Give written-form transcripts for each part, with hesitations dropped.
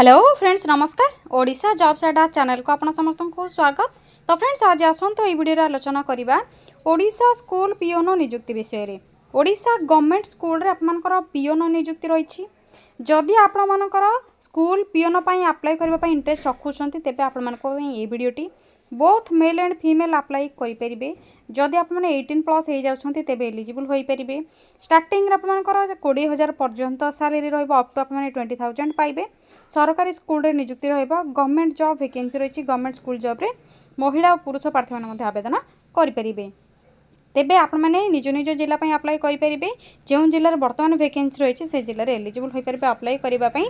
Hello friends नमस्कार Odisha jobs अड्डा channel को आपण समस्त को स्वागत। तो फ्रेंड्स आज आसतु ये वीडियो आलोचना करवा ओडिशा स्कूल पियोन नियुक्ति विषय में। ओडिशा गवर्नमेंट स्कूल रे आपनकर पियोन नियुक्ति रही। जदि आपणकर स्कूल पियोन अप्लाई करने इंटरेस्ट रखुंट तेज आपण ये वीडियोटी both male and female apply करेंगे। जदि आप 18+ हो जाती तेज एलिजिबल हो पारे। स्टार्टिंग आपंकर 20,000 पर्यंत सैलरी रप टू आप 20,000 पाइबे। सरकारी स्कूल रे नियुक्ति गवर्नमेंट जॉब वैकेंसी रही। गवर्नमेंट स्कूल जॉब रे महिला और पुरुष प्रार्थी मैंने आवेदन करेंगे। तेबे आपण मैंने निज निज जिला अप्लाई करेंगे। जो जिले बर्तमान वैकेंसी रही से जिले में एलिजिबल हो पारे अप्लाई करने।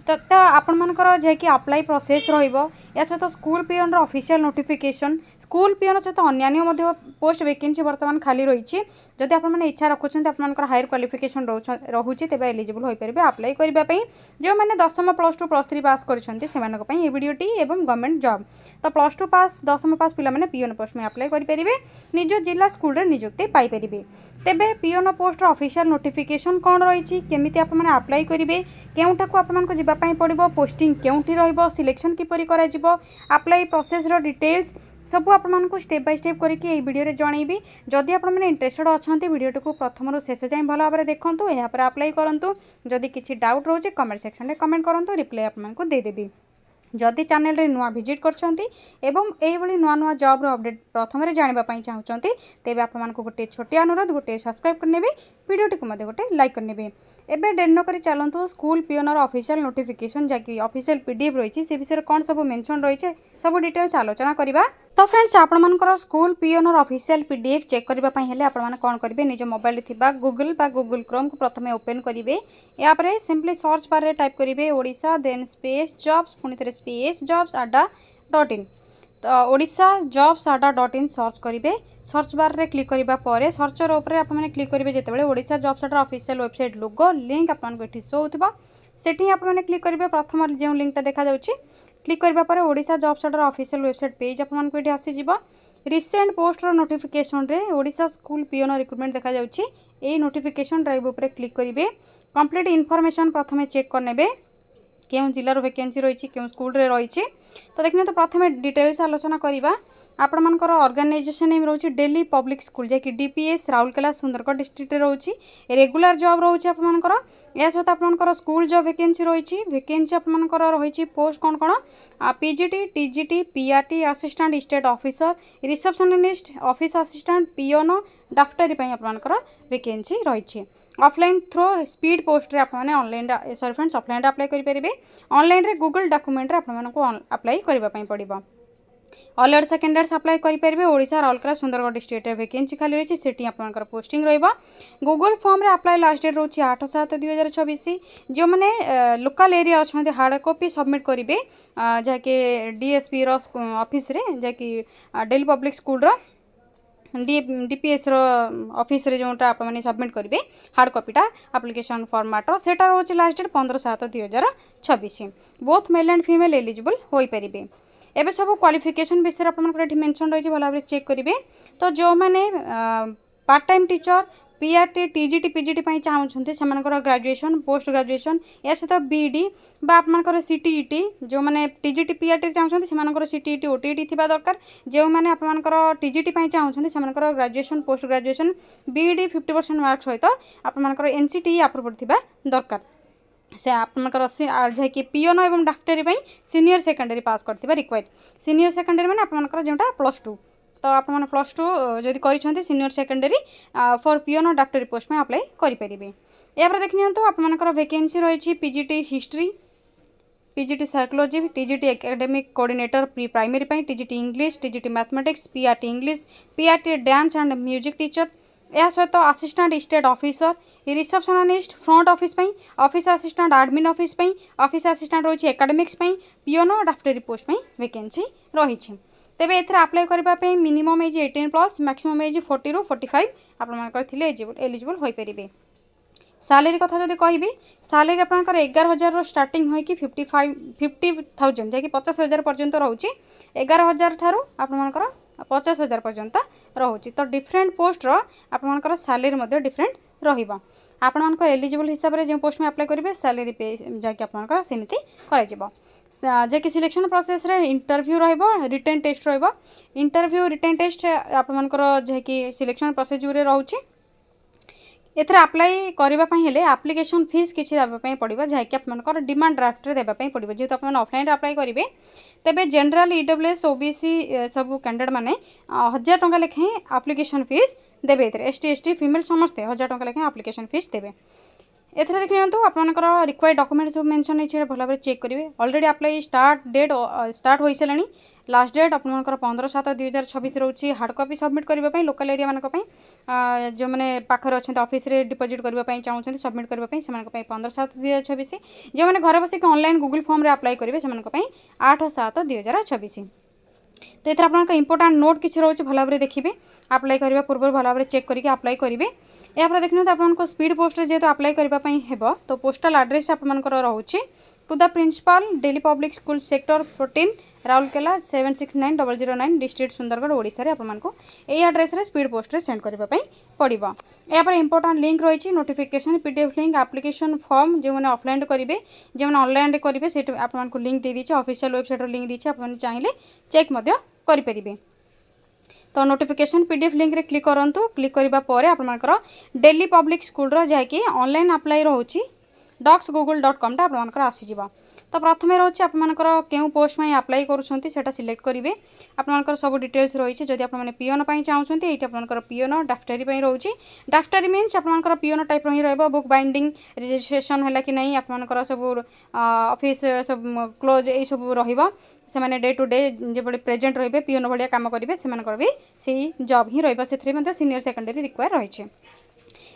तो आपणकर जैकि अप्लाई प्रोसेस या सहित school peon official notification school peon सहित अन्य पोस्ट वैकेंसी बर्तमान खाली रही। जदि आप इच्छा रखुंट आप हायर क्वालिफिकेशन रोचे तेज एलिजिबल हो पारे अप्लाई करने। जो मैंने 10th +2 +3 पास कर ये वीडियोटी एवं गवर्नमेंट जॉब तो +2 पास 10th पास पिला पियोन पोस्ट में अप्लाई करेंगे। निज जिला स्कूल नियुक्ति पाइपर। तेबे पियोन पोस्ट ऑफिशियल नोटिफिकेशन कौन रही केमी आपने अप्लाई करेंगे केउठाक आपको जावाई पड़ो पोस्टिंग केउठी रहिबो सिलेक्शन किपरि करा जिवो अप्लाई प्रोसेस रो डिटेल्स सब आपको स्टेप बाय स्टेप करके ये वीडियो जनइबी। जदि आप इंटरेस्टेड अच्छा वीडियो को प्रथम रू शेष जाए भल भाव देखूँ यहाँ अप्लाई करूँ। जदि किसी डाउट रोचे कमेंट सेक्शन में कमेंट करूँ रिप्लाई आपको देदेवी। जदि चैनल रे नुआ विजिट करछंती एवं एभली नुआ नुआ जॉब रो अपडेट प्रथम रे जानिबा पई चाहउछंती तेबे आप मानको गोटे छोटे अनुरोध गोटे सब्सक्राइब करनेबे वीडियो टिक मध्ये गोटे लाइक करनेबे। एबे डेर न करी चलंतु स्कूल पियोन रो ऑफिशियल नोटिफिकेशन जाकी ऑफिशियल पीडीएफ रही से विषय कौन सब मेंशन रही सब डिटेल्स आलोचना करबा। तो फ्रेंड्स आपण मानकर school peon official PDF check करबा पई हेले आपण माने कोन करिवे निज मोबाइल थिबा गूगल बा गूगल क्रोम को प्रथमे ओपन करिवे। या परे सिंपली सर्च बार रे टाइप करिवे ओडिशा देन स्पेस जॉब्स पुनी थरे स्पेस जॉब्स अड्डा.in। तो ओडिशा जॉब्स अड्डा.in सर्च करिवे। सर्च बार रे क्लिक करबा परे सर्चर ऊपर आप माने क्लिक करिवे जेतेबेले ओडिशा जॉब्स अड्डा ऑफिशियल वेबसाइट लोगो लिंक आपन को एठी शो होतबा सेठी आप माने क्लिक करिवे। प्रथम जो लिंकटा देखा जाउची क्लिक करबा परे ओडिशा जॉब्स अड्डा ऑफिशियल वेबसाइट पेज आपन को एठी आसी जिवो। रिसेंट पोस्ट रो नोटिफिकेशन रे ओडिशा स्कूल पियोन रिक्रुटमेंट देखा जाउची। ए नोटिफिकेशन ड्राइव ऊपर क्लिक करिवे। कंप्लीट इनफॉरमेशन प्रथमे चेक करनेबे केउ जिल्लार वैकेंसी रही केउ स्कूल रे रही। तो देखने तो प्रथमे डिटेल्स आलोचना करवा। आपण मानकर ऑर्गेनाइजेशन नेम रोची दिल्ली पब्लिक स्कूल जे कि डीपीएस राउरकेला सुंदरगढ़ डिस्ट्रिक्ट रे रोची। रेगुलर जॉब रोची आपण मानकर या सहित आपनकर स्कूल जॉब वैकेंसी रही। वैकेंसी आपनकर रही पोस्ट कौन कौन PGT TGT PRT assistant state officer receptionist office assistant peon डाफ्टरी आपनकर वैकेंसी रही। ऑफलाइन थ्रो स्पीड पोस्ट रे आपने online sorry friends offline apply करेंगे। ऑनलाइन रे गूगल डॉक्यूमेंट रे आपको अप्लाई करने पड़ो। ऑलरेडी सेकेंडर्स अप्लाई करेंगे। ओडिशा राउरकेला सुंदरगढ़ डिस्ट्रिक्ट वैकेंसी खाली रही से आपंकर पोस्टिंग रहा। गूगल फॉर्म रे अप्लाई लास्ट डेट रोची 8/7/2024। जो मैंने लोकल एरिया अच्छा हार्ड कॉपी सबमिट करेंगे जहाँकि डीएसपी ऑफिस रे जहाँकि दिल्ली पब्लिक स्कूल रो डीपीएस ऑफिस रे जोटा आप सबमिट करेंगे हार्ड कॉपीटा एप्लिकेशन फॉर्मेट सेटा रोचे last date 15/7/2026। Both male and female eligible हो पारे। एबे सब क्वालिफिकेशन विषय आपको मेंशन रही भल भाव चेक करेंगे। तो जो मैंने part time teacher PRT TGT PGT चाहते से ग्रेजुएशन पोस्ट ग्रेजुएशन या सहित बीडी आपंकर सीटीईटी जो मैंने टीजीटी पीआरटी चाहते से सीटीईटी ओटीईटी थी दरकार। जो मैंने आपंकर टीजीटी चाहते से ग्रेजुएशन पोस्ट ग्रेजुएशन बीडी 50% मार्क सहित आपंकर एनसीटी अप्रूव थी दरकार। से आपंकर जहाँकि पियोन और डाक्टरी सीनियर सेकेंडरी पास करथिबा रिक्वायर्ड। सीनियर सेकेंडरी मैंने आपंकर जोटा +2 तो आप +2 जदि कर सीनियर सेकेंडरी फॉर पियोन और डाक्टरी पोस्ट में अप्लाई करेंगे। या देखनी तो आपंकर वैकेंसी रही PGT history PGT psychology TGT academic coordinator pre primary TGT English TGT mathematics PRT English PRT dance and music teacher या सहित assistant state officer receptionist front office assistant admin office assistant रही academics peon और डाक्टरी post vacancy रही। तेबे एथरे apply करबा minimum age 18+ maximum age 40 ରୁ 45 आपनकर थिले एलिजिबल हो पारे। सैलरी कथा जदि कहबी सैलरी आपनकर 11,000 स्टार्टिंग होई कि 50,000 जे कि 50,000 पर्यंत रहउची। 11,000 ठारू आपनकर 50,000 पर्यंत रोचे। तो डिफरेंट पोस्टर आपर सैलरी डिफरेंट रहिबा। आपण मानक एलिजिबल हिसाब से जो पोस्ट में अप्लाई करेंगे सैलरी पे जाकि आपंकर सेमती कर कि सिलेक्शन प्रोसेस रे इंटरव्यू रहिबो रिटन टेस्ट रहिबो। इंटरव्यू रिटन टेस्ट आपंकर जैकि सिलेक्शन प्रोसीजर रोचे। एथर अप्लाई करने हेले एप्लिकेशन फीस किसी देवाई पड़ो जहाँकि आपंकर डिमांड ड्राफ्ट देवाई पड़ो। जेहेतु आप ऑफलाइन अप्लाई करेंगे तेरे जनरल ईडब्ल्यूएस ओबीसी सब कैंडिडेट मैंने 1000 टंका लेखाएं एप्लिकेशन फीस देवे। एसटी एसटी फीमेल समस्ते 1000 टंका लेखाएं एप्लिकेशन फीस देवे। एथर देखिए आपंकर रिक्वायर्ड डॉक्यूमेंट सब मेंशन है भल भाव चेक करेंगे। ऑलरेडी अप्लाई स्टार्ट हो सारे। लास्ट डेट आपंकर 15/7/2026 रोचे। हार्ड कॉपी सबमिट करने लोकल एरिया मानी जो मैंने पाखर अच्छा ऑफिस रे डिपोजिट करने चाहते सबमिट करने से 15/7/2026। जो मैंने घर बसिक ऑनलाइन गूगल फॉर्म रे अप्लाई करेंगे से 8/7/2026। तो ये आप इंपोर्टाट नोट किसी रोचे भल भाव देखिए। अप्लाई करने पूर्व भल भाव चेक करके अप्लाई करेंगे। यापर देखते आपको स्पीड पोस्ट जेहेतु अप्लाई करने हे तो पोस्टल एड्रेस आपंकर रोचे to the principal Delhi public school sector 14 Rourkela 769009 district Sundargarh Odisha रे आपको यही एड्रेस रे स्पीड पोस्ट रे सेंड करने पड़ो। यापर इंपोर्टाट लिंक रही notification PDF link application form जो मैंने ऑफलाइन करेंगे जो मैंने ऑनलाइन करेंगे से आपको लिंक दे दीजिए। ऑफिशियल वेबसाइट लिंक दीजिए आप चाहिए चेक करेंगे। तो नोटिफिकेशन पीडीएफ लिंक रे क्लिक करंतु। क्लिक करबा परे आपनकर डेली पब्लिक स्कूल रो जाकि ऑनलाइन अप्लाई रहउची docsgoogle.com टा आपनकर आसी जिवो। तो प्रथम रोचे आपनकर केउ पोस्ट में अप्लाई करूछंती सेटा सिलेक्ट करेंगे। आपनकर सब डिटेल्स रही जदि आप पीओन चाहते ये आपनकर पीओन डाफ्टरी रोचे। डाफ्टरी मीन्स आपनकर पीओन टाइप रही रहिबो। बुक बाइंडिंग रजिस्ट्रेशन है कि नहीं आपनकर सब ऑफिस सब क्लोज ये सब रहिबो। से माने डे टू डे जो प्रेजेंट रहिबे पीओन भलिया काम करेंगे से भी सही जॉब ही रहिबो। से सीनियर सेकेंडरी रिक्वायर रही।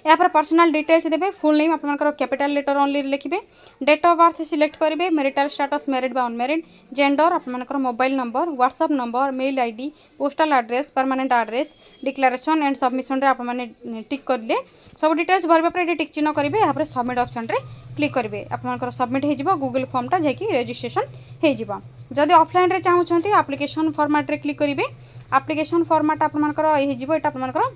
या पर पर्सनल डिटेल्स देबे। फुल नेम आपनकर कैपिटल लेटर ओनली लिखिबे। डेट ऑफ बर्थ सिलेक्ट करेंगे। मैरिटल स्टेटस मैरिड बा अनमैरिड। जेंडर आपनकर mobile number WhatsApp number mail ID postal address permanent address declaration and submission रे आप माने टिक करले सब डिटेल्स भरबा पर टिक चिन्ह करेंगे। यहाँ पर सबमिट ऑप्शन रे क्लिक करेंगे। आपनकर सबमिट हो जिवो गूगल फॉर्म टा जाकि रजिस्ट्रेशन हो जिवो। जदि ऑफलाइन रे चाहउछंती एप्लिकेशन फॉर्मेट रे क्लिक करेंगे। एप्लिकेशन फॉर्मेट आपनकर हो जिवो। एटा आपनकर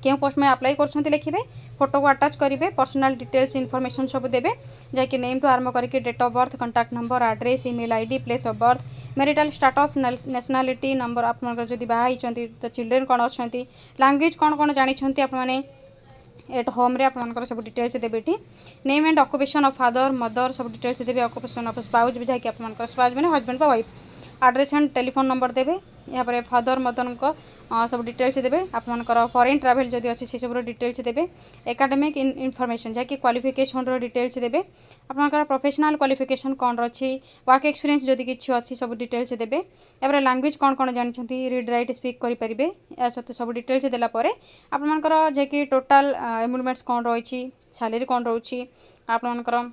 क्यों पोस्ट में अप्लाई कर लिखे फोटो को अटैच करेंगे। पर्सनल डिटेल्स इनफॉरमेशन सब देवे जैकि नेम टू आरंभ करके date of birth contact number address email ID place of birth marital status nationality number आप जब बाहर तो चिल्ड्रेन कौन अच्छा लैंग्वेज कौन कौन जानते आपने एट होम रे आपनकर सब डिटेल्स देवे। Name and occupation of father mother सब डिटेल्स देवे। ऑक्युपेशन ऑफ स्पाउस भी जैकि आपनकर स्पाउस मैंने हस्बैंड का wife address and telephone number देवे। यहाँ पर फादर मदर को सब डिटेल्स देवे। आपनकर फॉरेन ट्रैवल जदि अच्छी से सब डिटेल्स देवे। एकेडमिक इनफॉरमेशन जैकि क्वालिफिकेशन डिटेल्स देवे। आपनकर प्रोफेशनल क्वालिफिकेशन कौन अच्छी वर्क एक्सपीरियंस जदि किसी अच्छी सब डिटेल्स देवे। यहाँ लैंग्वेज कौन कौन जानते रीड राइट स्पीक करेंगे या सहित सब डिटेल्स देलापर आपनकर जैकि टोटाल एमुलमेंट्स कौन रही सैलरी कौन रोची आपनकर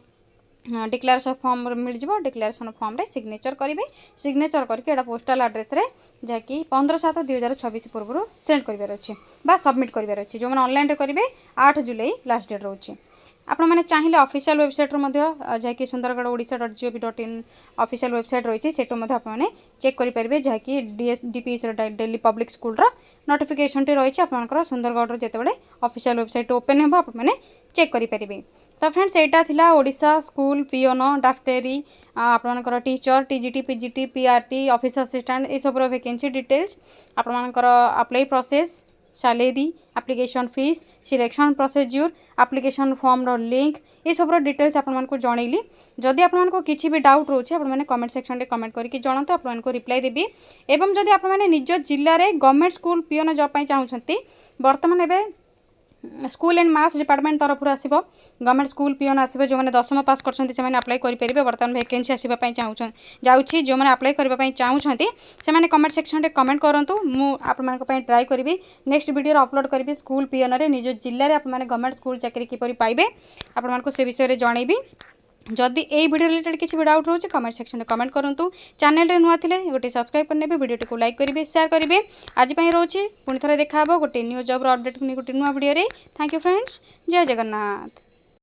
डिक्लेरेशन फॉर्म मिल जाव। डिक्लेरेशन फॉर्म रे सिग्नेचर करेंगे। सिग्नेचर करके एटा पोस्टल एड्रेस रे जैकि 15/7/2026 पूर्व सेंड करार अच्छे बा सबमिट करार अच्छे। जो मैंने ऑनलाइन करेंगे 8 जुलाई लास्ट डेट रोचे। आपण मैंने चाहिए ऑफिशियल वेबसाइट जैकि सुंदरगढ़ odsha.gov.in ऑफिशियल वेबसाइट रही से आपने चेक करेंगे जहाँकि DPS Delhi public school notification टी रही है। सुंदरगढ़ जितेबाला ऑफिशियल वेबसाइट ओपन हो आपने चेक करेंगे। तो फ्रेंड्स यहाँ था ओडिशा स्कूल पीओन डाफ्टेरी आपनकर teacher TGT PGT PRT office assistant ये सब वैकेंसी डिटेल्स आपनकर apply process salary application fees selection procedure application form रो लिंक ये सब डिटेल्स आपको जनइली। जदि आपको किसी भी डाउट रोचे आपने कमेंट सेक्शन में कमेंट करके जनाते आपको रिप्लाई देवी। एवं जदि आपने निज जिले में गवर्नमेंट स्कूल पीओन जॉब चाहते बर्तमान एवं स्कूल एंड मास डिपार्टमेंट तरफ आसो गवर्नमेंट स्कूल पीओन आसो जो मैंने 10th पास कर अप्लाई करेंगे। बर्तमान वैकेंसी आसवाई जाऊँगी जो मैंने अप्लाई करने चाहते से कमेंट सेक्शन में कमेंट करूँ मुझे ट्राई करी नेक्स्ट वीडियो अपलोड करी स्कूल पीओन रे निज जिले में आपने गवर्नमेंट स्कूल चाकरी किपर पाइबे आपको से विषय में जनइबी। जदि ये वीडियो रिलेटेड किसी भी डाउट रोचे कमेंट सेक्शन में कमेंट करूँ। चैनल नुआ थे गोटे सब्सक्राइब करने वीडियो को लाइक करेंगे शेयर करेंगे। आज रोचे पुणी थे देखा गोटे न्यू जॉब अपडेट गोटे नुआ वीडियो। थैंक यू फ्रेंड्स जय जगन्नाथ।